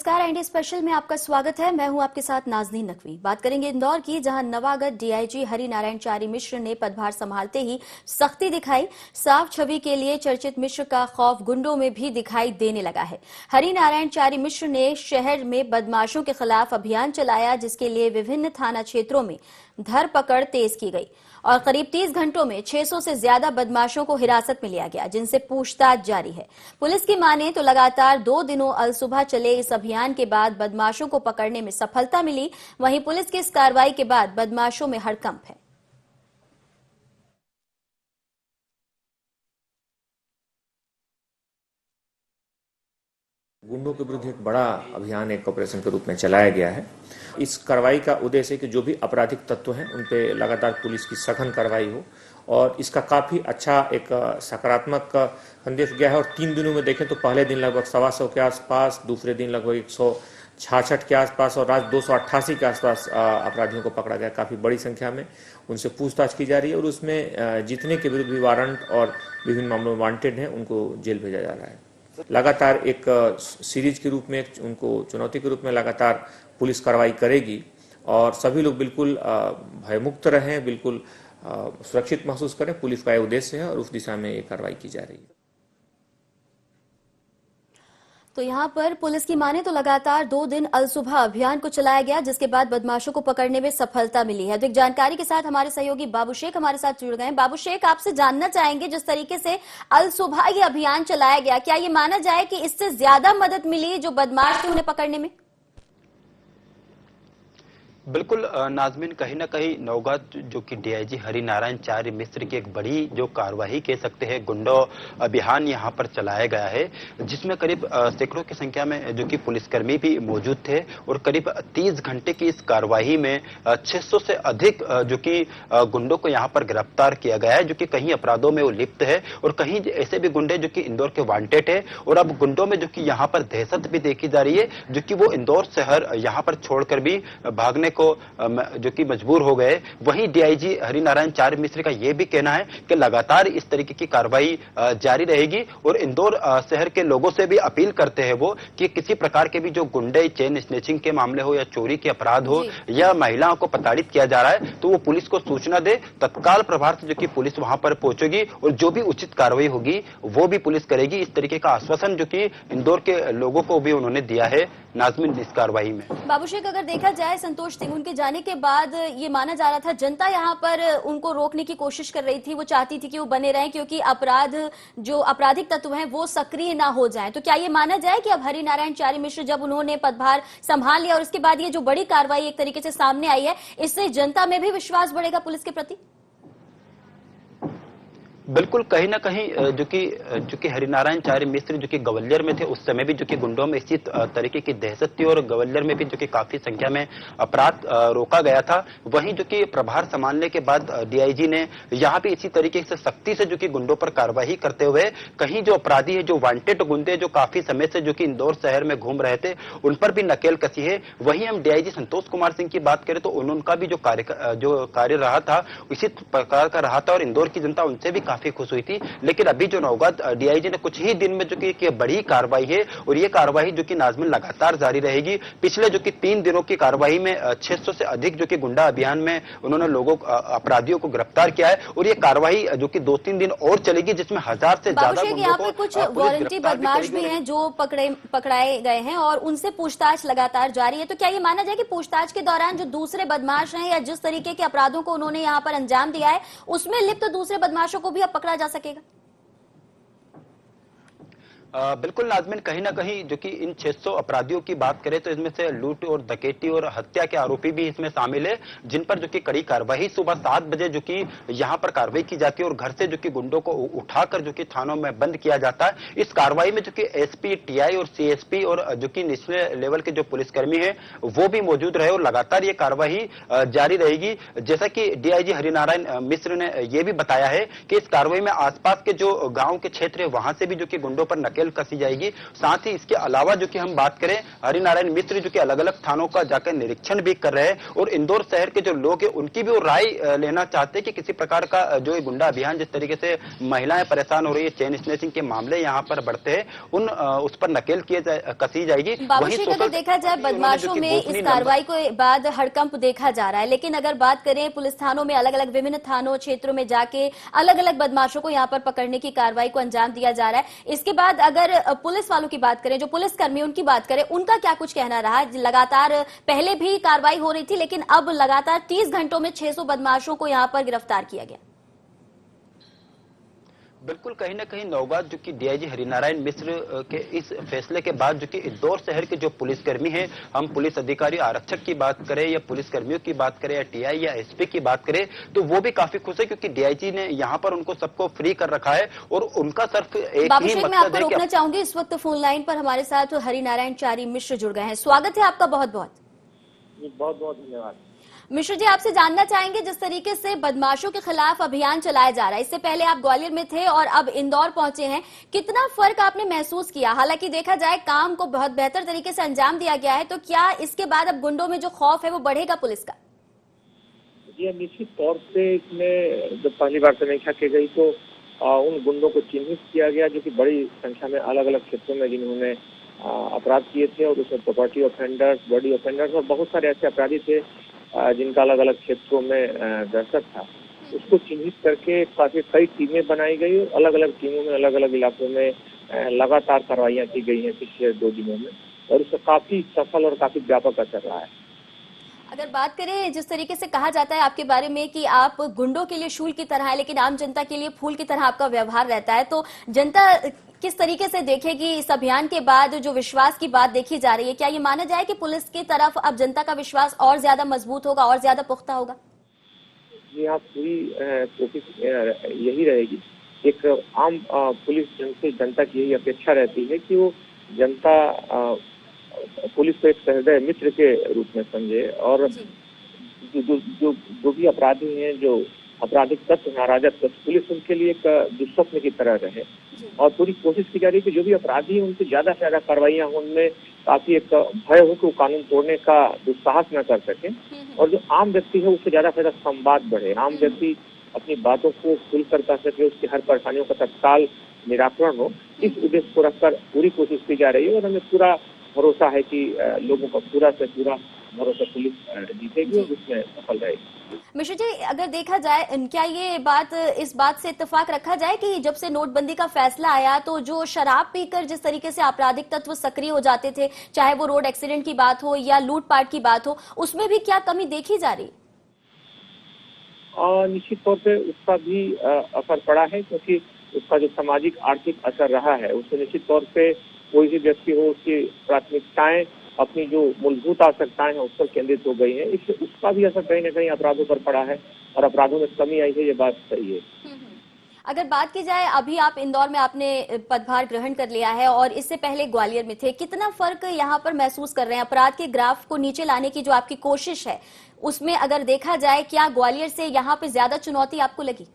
नमस्कार, India special में आपका स्वागत है। मैं हूं आपके साथ नाज़नीन नकवी। बात करेंगे इंदौर की, जहां नवागत डीआईजी हरिनारायण चारी मिश्र ने पदभार संभालते ही सख्ती दिखाई। साफ छवि के लिए चर्चित मिश्र का खौफ गुंडों में भी दिखाई देने लगा है। हरिनारायण चारी मिश्र ने शहर में बदमाशों के खिलाफ अभियान चलाया, जिसके लिए विभिन्न थाना क्षेत्रों में धरपकड़ तेज की गई और करीब 30 घंटों में 600 से ज्यादा बदमाशों को हिरासत में लिया गया, जिनसे पूछताछ जारी है। पुलिस की माने तो लगातार 2 दिनों अलसुबह चले इस अभियान के बाद बदमाशों को पकड़ने में सफलता मिली। वहीं पुलिस की इस कार्रवाई के बाद बदमाशों में हड़कंप है। गुंडों के विरुद्ध एक बड़ा अभियान एक ऑपरेशन के रूप में चलाया गया है। इस कार्रवाई का उद्देश्य है कि जो भी आपराधिक तत्व हैं उन पे लगातार पुलिस की सघन कार्रवाई हो और इसका काफ़ी अच्छा एक सकारात्मक संदेश गया है। और 3 दिनों में देखें तो पहले दिन लगभग 125 के आसपास, दूसरे दिन लगभग 166 के आसपास और आज 288 के आसपास अपराधियों को पकड़ा गया। काफ़ी बड़ी संख्या में उनसे पूछताछ की जा रही है और उसमें जितने के विरुद्ध भी वारंट और विभिन्न मामलों में वांटेड हैं उनको जेल भेजा जा रहा है। लगातार एक सीरीज के रूप में, उनको चुनौती के रूप में लगातार पुलिस कार्रवाई करेगी और सभी लोग बिल्कुल भयमुक्त रहें, बिल्कुल सुरक्षित महसूस करें। पुलिस का यह उद्देश्य है और उस दिशा में ये कार्रवाई की जा रही है। तो यहां पर पुलिस की माने तो लगातार 2 दिन अलसुबह अभियान को चलाया गया, जिसके बाद बदमाशों को पकड़ने में सफलता मिली है। तो एक जानकारी के साथ हमारे सहयोगी बाबू शेख हमारे साथ जुड़ गए हैं। बाबू शेख, आपसे जानना चाहेंगे, जिस तरीके से अलसुबह ये अभियान चलाया गया, क्या ये माना जाए कि इससे ज्यादा मदद मिली जो बदमाश थे उन्हें पकड़ने में? बिल्कुल नाजमीन, कहीं ना कहीं नौगात जो कि डीआईजी हरिनारायण चारी मिश्र की एक बड़ी जो कार्रवाई कह सकते हैं, गुंडा अभियान यहां पर चलाया गया है, जिसमें करीब सैकड़ों की संख्या में जो कि पुलिसकर्मी भी मौजूद थे और करीब 30 घंटे की इस कार्रवाई में 600 से अधिक जो कि गुंडों को यहां पर गिरफ्तार किया गया है, जो कि कहीं अपराधों में वो लिप्त है और कहीं ऐसे भी गुंडे जो कि इंदौर के वांटेड है। और अब गुंडों में जो कि यहाँ पर दहशत भी देखी जा रही है, जो कि वो इंदौर शहर यहाँ पर छोड़कर भी भागने को जो कि मजबूर हो गए। वहीं डीआईजी हरिनारायण चारी मिश्र का यह भी कहना है कि लगातार इस तरीके की कार्रवाई जारी रहेगी और इंदौर शहर के लोगों से भी अपील करते हैं वो कि किसी प्रकार के भी जो गुंडे चेन स्नेचिंग के मामले हो या चोरी के अपराध हो या महिलाओं को प्रताड़ित किया जा रहा है तो वो पुलिस को सूचना दे। तत्काल प्रभाव से जो कि पुलिस वहां पर पहुंचेगी और जो भी उचित कार्रवाई होगी वो भी पुलिस करेगी। इस तरीके का आश्वासन जो कि इंदौर के लोगों को भी उन्होंने दिया है नाजमीन इस कार्रवाई में। बाबू शेख, अगर देखा जाए संतोष सिंह उनके जाने के बाद ये माना जा रहा था जनता यहाँ पर उनको रोकने की कोशिश कर रही थी, वो चाहती थी कि वो बने रहें क्योंकि जो आपराधिक तत्व हैं वो सक्रिय ना हो जाएं। तो क्या ये माना जाए कि अब हरिनारायण चारी मिश्र जब उन्होंने पदभार संभाल लिया और इसके बाद ये जो बड़ी कार्रवाई एक तरीके से सामने आई है, इससे जनता में भी विश्वास बढ़ेगा पुलिस के प्रति? बिल्कुल, कहीं ना कहीं जो कि हरिनारायण चारी मिश्र जो कि ग्वालियर में थे उस समय भी जो कि गुंडों में इसी तरीके की दहशत थी और ग्वालियर में भी जो कि काफी संख्या में अपराध रोका गया था। वहीं जो कि प्रभार संभालने के बाद डीआईजी ने यहाँ भी इसी तरीके से सख्ती से जो कि गुंडों पर कार्रवाई करते हुए कहीं जो अपराधी है, जो वांटेड गुंडे जो काफी समय से जो कि इंदौर शहर में घूम रहे थे, उन पर भी नकेल कसी है। वहीं हम डीआईजी संतोष कुमार सिंह की बात करें तो उनका भी जो कार्य रहा था इसी प्रकार का रहा था और इंदौर की जनता उनसे भी काफी खुश हुई थी। लेकिन अभी जो नौगात डीआईजी ने कुछ ही दिन में जो कि बड़ी कार्रवाई है और ये कार्रवाई जो कि नाजमीन लगातार जारी रहेगी। पिछले जो कि 3 दिनों की कार्रवाई में 600 से अधिक जो कि गुंडा अभियान में उन्होंने अपराधियों को गिरफ्तार किया है और ये कार्रवाई जो कि 2-3 दिन और चलेगी, जिसमें 1000 से ज्यादा यहाँ पे कुछ वारंटी बदमाश भी हैं जो पकड़ाए गए हैं और उनसे पूछताछ लगातार जारी है। तो क्या ये माना जाए कि पूछताछ के दौरान जो दूसरे बदमाश हैं या जिस तरीके के अपराधों को उन्होंने यहाँ पर अंजाम दिया है उसमें लिप्त दूसरे बदमाशों को भी अब पकड़ा जा सकेगा? बिल्कुल नाजमीन, कहीं ना कहीं जो कि इन 600 अपराधियों की बात करें तो इसमें से लूट और डकैती और हत्या के आरोपी भी इसमें शामिल है, जिन पर जो कि कड़ी कार्रवाई सुबह 7 बजे जो कि यहां पर कार्रवाई की जाती है और घर से जो कि गुंडों को उठाकर जो कि थानों में बंद किया जाता है। इस कार्रवाई में जो कि एसपी, टीआई और सीएसपी और जो कि निचले लेवल के जो पुलिसकर्मी है वो भी मौजूद रहे और लगातार ये कार्रवाई जारी रहेगी। जैसा कि डीआईजी हरिनारायण मिश्र ने यह भी बताया है कि इस कार्रवाई में आसपास के जो गाँव के क्षेत्र है वहां से भी जो कि गुंडों पर नकेल नकेल कसी जाएगी। साथ ही इसके अलावा जो कि हम बात करें, हरिनारायण मिश्र जो कि अलग अलग थानों का जाकर निरीक्षण भी कर रहे हैं और इंदौर शहर के जो लोग हैं उनकी भी वो राय लेना चाहते हैं कि किसी प्रकार का जो ये गुंडा अभियान, जिस तरीके से महिलाएं परेशान हो रही है, चेन स्नैचिंग के मामले यहाँ पर बढ़ते हैं, उस पर नकेल कसी जाएगी। बाबूशेख, अगर देखा जाए बदमाशों में इस कार्रवाई के बाद हड़कंप देखा जा रहा है, लेकिन अगर बात करें पुलिस थानों में, अलग अलग विभिन्न थानों क्षेत्रों में जाके अलग अलग बदमाशों को यहाँ पर पकड़ने की कार्रवाई को अंजाम दिया जा रहा है। इसके बाद अगर पुलिस वालों की बात करें, जो पुलिसकर्मी उनकी बात करें, उनका क्या कुछ कहना रहा? लगातार पहले भी कार्रवाई हो रही थी, लेकिन अब लगातार 30 घंटों में 600 बदमाशों को यहाँ पर गिरफ्तार किया गया। बिल्कुल, कहीं ना कहीं नौगात जो कि डीआईजी हरिनारायण मिश्र के इस फैसले के बाद जो कि इंदौर शहर के जो पुलिसकर्मी हैं, हम पुलिस अधिकारी आरक्षक की बात करें या पुलिसकर्मियों की बात करें या टीआई या एसपी की बात करें, तो वो भी काफी खुश है क्योंकि डीआईजी ने यहाँ पर उनको सबको फ्री कर रखा है और उनका सिर्फ एक ही बाबूशेख, मैं आपको मकसद है रोकना चाहूंगी। इस वक्त फोन लाइन पर हमारे साथ हरिनारायण चारी मिश्र जुड़ गए हैं। स्वागत है आपका बहुत बहुत। बहुत बहुत धन्यवाद। मिश्र जी, आपसे जानना चाहेंगे, जिस तरीके से बदमाशों के खिलाफ अभियान चलाया जा रहा है, इससे पहले आप ग्वालियर में थे और अब इंदौर पहुंचे हैं, कितना फर्क आपने महसूस किया? हालांकि देखा जाए काम को बहुत बेहतर तरीके से अंजाम दिया गया है, तो क्या इसके बाद अब गुंडों में जो खौफ है वो बढ़ेगा पुलिस का? जी, निश्चित तौर से इसमें जब पहली बार समीक्षा की गई तो उन गुंडों को चिन्हित किया गया जो कि बड़ी संख्या में अलग अलग क्षेत्रों में जिन्होंने अपराध किए थे, और उसमें प्रॉपर्टी ऑफेंडर्स, बॉडी ऑफेंडर्स और बहुत सारे ऐसे अपराधी थे जिनका अलग अलग क्षेत्रों में दहशत था। उसको चिन्हित करके काफी कई टीमें बनाई गई और अलग अलग टीमों में अलग अलग इलाकों में लगातार कार्रवाइयां की गई हैं पिछले 2 दिनों में, और उसका काफी सफल और काफी व्यापक असर रहा है। अगर बात करें, जिस तरीके से कहा जाता है आपके बारे में कि आप गुंडों के लिए शूल की तरह है, लेकिन आम जनता के लिए फूल की तरह आपका व्यवहार रहता है, तो जनता किस तरीके से देखेगी इस अभियान के बाद जो विश्वास की बात देखी जा रही है? क्या ये माना जाए कि पुलिस की तरफ अब जनता का विश्वास और ज्यादा मजबूत होगा और ज्यादा पुख्ता होगा? जी हाँ, पूरी कोशिश यही रहेगी। एक आम पुलिस जनता की यही अपेक्षा रहती है कि वो जनता पुलिस को एक सहृदय मित्र के रूप में समझे, और जो भी अपराधी हैं, जो आपराधिक तत्व हैं, अराजक तत्व, पुलिस उनके लिए एक दुष्स्वप्न की तरह रहे। और पूरी कोशिश की जा रही है कि जो भी अपराधी हैं उनसे ज्यादा से ज्यादा कार्रवाइयां हो, उनमें काफी एक भय हो कि वो कानून तोड़ने का दुस्साहस न कर सके, और जो आम व्यक्ति है उससे ज्यादा से ज्यादा संवाद बढ़े, आम व्यक्ति अपनी बातों को खुलकर कह सके, उसकी हर परेशानियों का तत्काल निराकरण हो। इस उद्देश्य को रखकर पूरी कोशिश की जा रही है, और हमें पूरा भरोसा है कि लोगों का पूरा से पूरा भरोसा पुलिस जीतेगी और उसमें सफल रहेगी। मिश्र जी, अगर देखा जाए, क्या ये बात, इस बात से इत्तेफाक रखा जाए कि जब से नोटबंदी का फैसला आया तो जो शराब पीकर जिस तरीके से आपराधिक तत्व सक्रिय हो जाते थे, चाहे वो रोड एक्सीडेंट की बात हो या लूटपाट की बात हो, उसमें भी क्या कमी देखी जा रही? निश्चित तौर पे उसका भी असर पड़ा है, क्योंकि उसका जो सामाजिक आर्थिक असर रहा है उससे निश्चित तौर पे कोई भी व्यक्ति हो, उसकी प्राथमिकताएं, अपनी जो मूलभूत आवश्यकताएं हैं उस पर केंद्रित हो गई है। इससे उसका भी असर कहीं न कहीं अपराधों पर पड़ा है और अपराधों में कमी आई है, ये बात सही है। अगर बात की जाए, अभी आप इंदौर में आपने पदभार ग्रहण कर लिया है और इससे पहले ग्वालियर में थे, कितना फर्क यहाँ पर महसूस कर रहे हैं? अपराध के ग्राफ को नीचे लाने की जो आपकी कोशिश है उसमें अगर देखा जाए, क्या ग्वालियर से यहाँ पे ज्यादा चुनौती आपको लगी?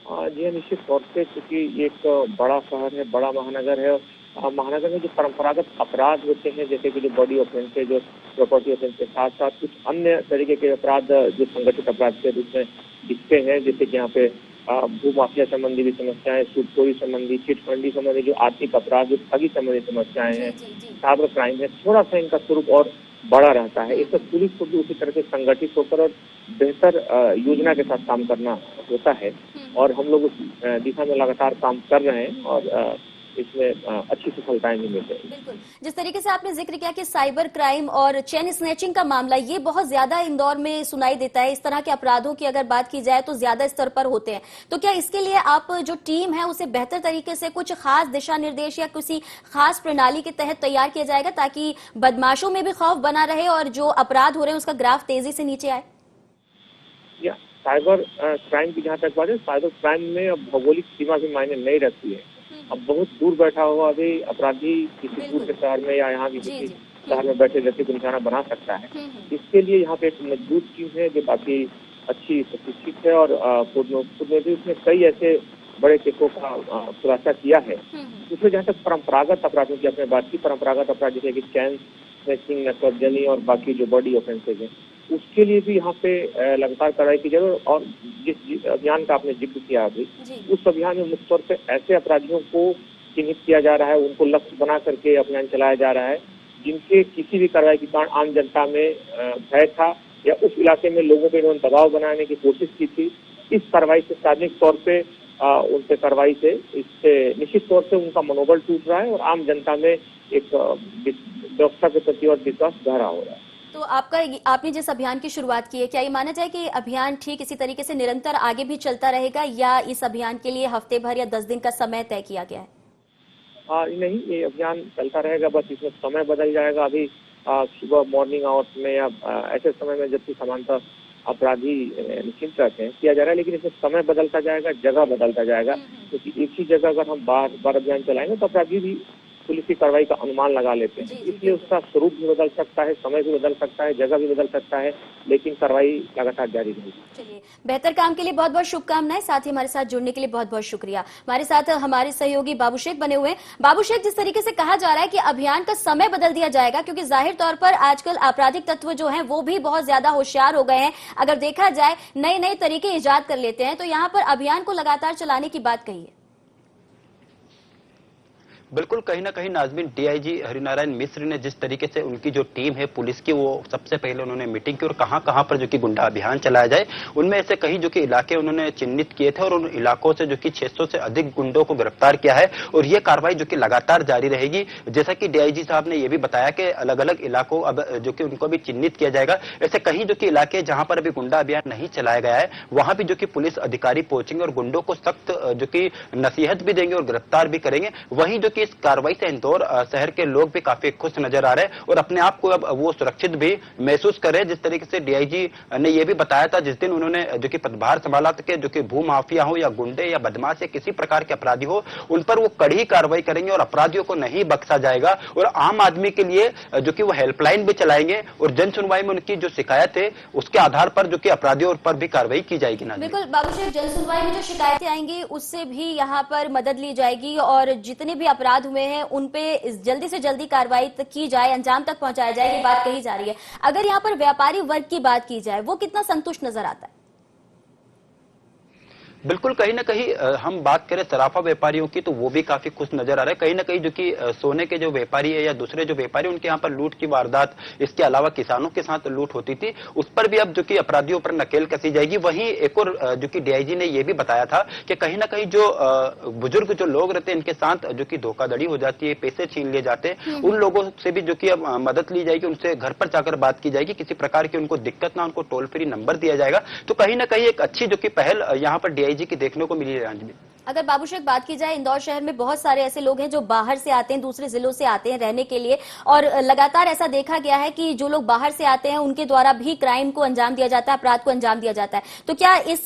जी, निश्चित तौर से, क्योंकि ये एक बड़ा शहर है, बड़ा महानगर है, और महानगर में जो परंपरागत अपराध होते हैं, जैसे कि जो बॉडी ऑफेंस है, जो प्रॉपर्टी ऑफेंस के साथ साथ कुछ अन्य तरीके के अपराध जो संगठित अपराध के रूप में दिखते हैं, जैसे कि यहाँ पे भू माफिया संबंधी भी समस्याएं, सूदखोरी संबंधी, चिटफंडी संबंधी जो आर्थिक अपराध, जो ठगी संबंधी समस्याएं हैं, साइबर क्राइम है, थोड़ा सा इनका स्वरूप और बड़ा रहता है। इससे पुलिस को भी उसी तरह से संगठित होकर और बेहतर योजना के साथ काम करना होता है, और हम लोग उस दिशा में लगातार काम कर रहे हैं और इसमें अच्छी सफलताएं भी मिल रही हैं। बिल्कुल, जिस तरीके से आपने जिक्र किया कि साइबर क्राइम और चेन स्नैचिंग का मामला, ये बहुत ज्यादा इंदौर में सुनाई देता है। इस तरह के अपराधों की अगर बात की जाए तो ज्यादा स्तर पर होते हैं, तो क्या इसके लिए आप जो टीम है उसे बेहतर तरीके से कुछ खास दिशा निर्देश या किसी खास प्रणाली के तहत तैयार किया जाएगा ताकि बदमाशों में भी खौफ बना रहे और जो अपराध हो रहे हैं उसका ग्राफ तेजी से नीचे आए? साइबर क्राइम की जहाँ तक बात है, साइबर क्राइम में अब भौगोलिक सीमा भी मायने नहीं रखती है। अब बहुत दूर बैठा हुआ भी अपराधी किसी दूर के शहर में या यहाँ भी किसी शहर में बैठे व्यक्ति को निशाना बना सकता है। इसके लिए यहाँ पे एक मजबूत टीम है जो काफी अच्छी प्रशिक्षित है, और खुद में भी उसमें कई ऐसे बड़े केसों का खुलासा किया है। उसमें जहाँ तक परंपरागत अपराधों की आपने बात की, परंपरागत अपराध जैसे कि चैन स्नैचिंग, नसबंदी और बाकी जो बॉडी ऑफेंसेज हैं, उसके लिए भी यहाँ पे लगातार कार्रवाई की जाए। और जिस अभियान का आपने जिक्र किया अभी, उस अभियान में मुख्य तौर पे ऐसे अपराधियों को चिन्हित किया जा रहा है, उनको लक्ष्य बना करके अभियान चलाया जा रहा है जिनके किसी भी कार्रवाई के कारण आम जनता में भय था या उस इलाके में लोगों पे इन्होंने दबाव बनाने की कोशिश की थी। इस कार्रवाई से सार्वजनिक तौर पे उनसे कार्रवाई से इससे निश्चित तौर से उनका मनोबल टूट रहा है और आम जनता में एक व्यवस्था के प्रति और विश्वास गहरा हो रहा है। तो आपने जिस अभियान की शुरुआत की है, क्या ये माना जाए कि अभियान ठीक इसी तरीके से निरंतर आगे भी चलता रहेगा या इस अभियान के लिए हफ्ते भर या 10 दिन का समय तय किया गया है? नहीं, ये अभियान चलता रहेगा, बस इसमें समय बदल जाएगा। अभी सुबह मॉर्निंग आवर्स में या ऐसे समय में जबकि सामान्यतः अपराधी निश्चिंत रहते हैं किया जा रहा है, लेकिन इसमें समय बदलता जाएगा, जगह बदलता जाएगा, क्योंकि एक ही जगह अगर हम बार अभियान चलाएंगे तो अपराधी भी पुलिस की कार्रवाई का अनुमान लगा लेते हैं। इसलिए उसका स्वरूप भी बदल सकता है, समय भी बदल सकता है, जगह भी बदल सकता है, लेकिन कार्रवाई लगातार जारी रहेगी। चलिए, बेहतर काम के लिए बहुत बहुत शुभकामनाएं। साथ ही हमारे साथ जुड़ने के लिए बहुत बहुत शुक्रिया। हमारे साथ हमारे सहयोगी बाबू शेख बने हुए हैं। बाबू शेख, जिस तरीके से कहा जा रहा है कि अभियान का समय बदल दिया जाएगा, क्योंकि जाहिर तौर पर आजकल आपराधिक तत्व जो हैं वो भी बहुत ज्यादा होशियार हो गए हैं। अगर देखा जाए नए नए तरीके इजाद कर लेते हैं, तो यहाँ पर अभियान को लगातार चलाने की बात कही है। बिल्कुल, कहीं ना कहीं नाज़मीन, डीआईजी हरिनारायण मिश्र ने जिस तरीके से उनकी जो टीम है पुलिस की, वो सबसे पहले उन्होंने मीटिंग की और कहां कहां पर जो कि गुंडा अभियान चलाया जाए, उनमें ऐसे कई जो कि इलाके उन्होंने चिन्हित किए थे और उन इलाकों से जो कि 600 से अधिक गुंडों को गिरफ्तार किया है और ये कार्रवाई जो कि लगातार जारी रहेगी। जैसा कि डीआईजी साहब ने यह भी बताया कि अलग अलग इलाकों अब जो कि उनको भी चिन्हित किया जाएगा। ऐसे कहीं जो कि इलाके जहां पर अभी गुंडा अभियान नहीं चलाया गया है, वहां भी जो कि पुलिस अधिकारी पहुंचेंगे और गुंडों को सख्त जो कि नसीहत भी देंगे और गिरफ्तार भी करेंगे। वहीं जो कि इस कार्रवाई से इंदौर शहर के लोग भी काफी खुश नजर आ रहे हैं और अपने आप को अब वो सुरक्षित भी महसूस कर रहे हैं। जिस तरीके से डीआईजी ने यह भी बताया था जिस दिन उन्होंने जो कि पदभार संभाला था कि जो कि भू माफिया हो या गुंडे या बदमाश या किसी प्रकार के अपराधी हो, उन पर वो कड़ी कार्रवाई करेंगे और अपराधियों को नहीं बख्शा जाएगा। और आम आदमी के लिए जो कि वो हेल्पलाइन भी चलाएंगे और जन सुनवाई में उनकी जो शिकायत है उसके आधार पर जो कि अपराधियों पर भी कार्रवाई की जाएगी। ना बिल्कुल बाबू शेख, जन सुनवाई में जो शिकायतें आएंगी उससे भी यहाँ पर मदद ली जाएगी और जितने भी अपराध हुए हैं उन पे जल्दी से जल्दी कार्रवाई की जाए, अंजाम तक पहुंचाया जाए, ये बात कही जा रही है। अगर यहाँ पर व्यापारी वर्ग की बात की जाए, वो कितना संतुष्ट नजर आता है? बिल्कुल, कहीं ना कहीं हम बात करें सराफा व्यापारियों की तो वो भी काफी खुश नजर आ रहे हैं। कहीं ना कहीं जो कि सोने के जो व्यापारी है या दूसरे जो व्यापारी, उनके यहाँ पर लूट की वारदात, इसके अलावा किसानों के साथ लूट होती थी, उस पर भी अब जो कि अपराधियों पर नकेल कसी जाएगी। वहीं एक और जो कि डीआईजी ने यह भी बताया था कि कहीं ना कहीं जो बुजुर्ग जो लोग रहते हैं इनके साथ जो कि धोखाधड़ी हो जाती है, पैसे छीन लिए जाते हैं, उन लोगों से भी जो कि अब मदद ली जाएगी, उनसे घर पर जाकर बात की जाएगी, किसी प्रकार की उनको दिक्कत ना, उनको टोल फ्री नंबर दिया जाएगा। तो कहीं ना कहीं एक अच्छी जो कि पहल यहाँ पर डीआईजी की देखने को मिली है। अगर बाबू शेख बात की जाए, इंदौर शहर में बहुत सारे ऐसे लोग हैं जो बाहर से आते हैं, दूसरे जिलों से आते हैं रहने के लिए, और लगातार ऐसा देखा गया है कि जो लोग बाहर से आते हैं उनके द्वारा भी क्राइम को अंजाम दिया जाता है, अपराध को अंजाम दिया जाता है। तो क्या इस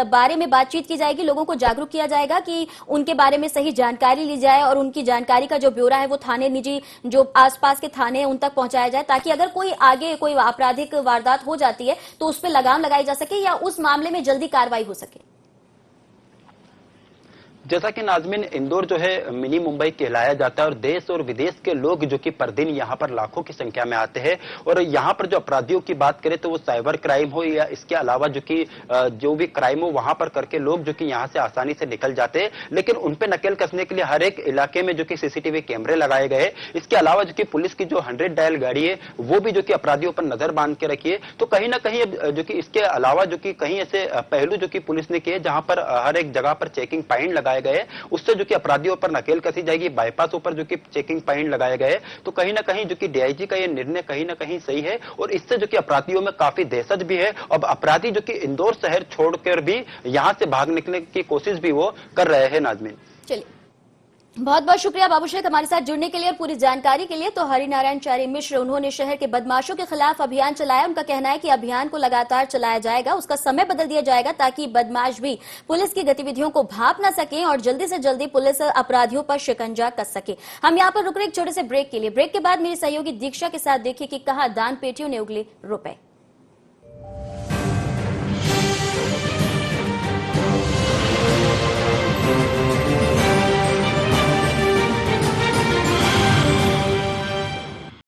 बारे में बातचीत की जाएगी, लोगों को जागरूक किया जाएगा कि उनके बारे में सही जानकारी ली जाए और उनकी जानकारी का जो ब्यौरा है वो थाने, निजी जो आसपास के थाने हैं उन तक पहुंचाया जाए, ताकि अगर कोई आगे कोई आपराधिक वारदात हो जाती है तो उस पर लगाम लगाई जा सके या उस मामले में जल्दी कार्रवाई हो सके? जैसा कि नाज़मीन, इंदौर जो है मिनी मुंबई कहलाया जाता है और देश और विदेश के लोग जो कि प्रतिदिन यहाँ पर लाखों की संख्या में आते हैं। और यहाँ पर जो अपराधियों की बात करें तो वो साइबर क्राइम हो या इसके अलावा जो कि जो भी क्राइम हो वहां पर करके लोग जो कि यहाँ से आसानी से निकल जाते हैं। लेकिन उन पे नकेल कसने के लिए हर एक इलाके में जो कि सीसीटीवी कैमरे लगाए गए। इसके अलावा जो कि पुलिस की जो 100 डायल गाड़ी है वो भी जो कि अपराधियों पर नजर बांध के रखी है। तो कहीं ना कहीं जो कि इसके अलावा जो कि कहीं ऐसे पहलू जो कि पुलिस ने किए जहां पर हर एक जगह पर चेकिंग पॉइंट लगाए गए, उससे जो कि अपराधियों पर नकेल कसी जाएगी। बाईपासों पर जो कि चेकिंग पॉइंट लगाए गए। तो कहीं ना कहीं जो कि डीआईजी का ये निर्णय कहीं ना कहीं सही है और इससे जो कि अपराधियों में काफी दहशत भी है। अब अपराधी जो कि इंदौर शहर छोड़कर भी यहां से भाग निकलने की कोशिश भी वो कर रहे हैं। नाज़मीन, चलिए, बहुत बहुत शुक्रिया बाबू शेख हमारे साथ जुड़ने के लिए और पूरी जानकारी के लिए। तो हरिनारायण चारी मिश्र, उन्होंने शहर के बदमाशों के खिलाफ अभियान चलाया। उनका कहना है कि अभियान को लगातार चलाया जाएगा, उसका समय बदल दिया जाएगा ताकि बदमाश भी पुलिस की गतिविधियों को भांप ना सके और जल्दी से जल्दी पुलिस अपराधियों पर शिकंजा कस सके। हम यहाँ पर रुक रहे एक छोटे से ब्रेक के लिए। ब्रेक के बाद मेरी सहयोगी दीक्षा के साथ देखिए कि कहां दान पेटियों ने उगले रुपए।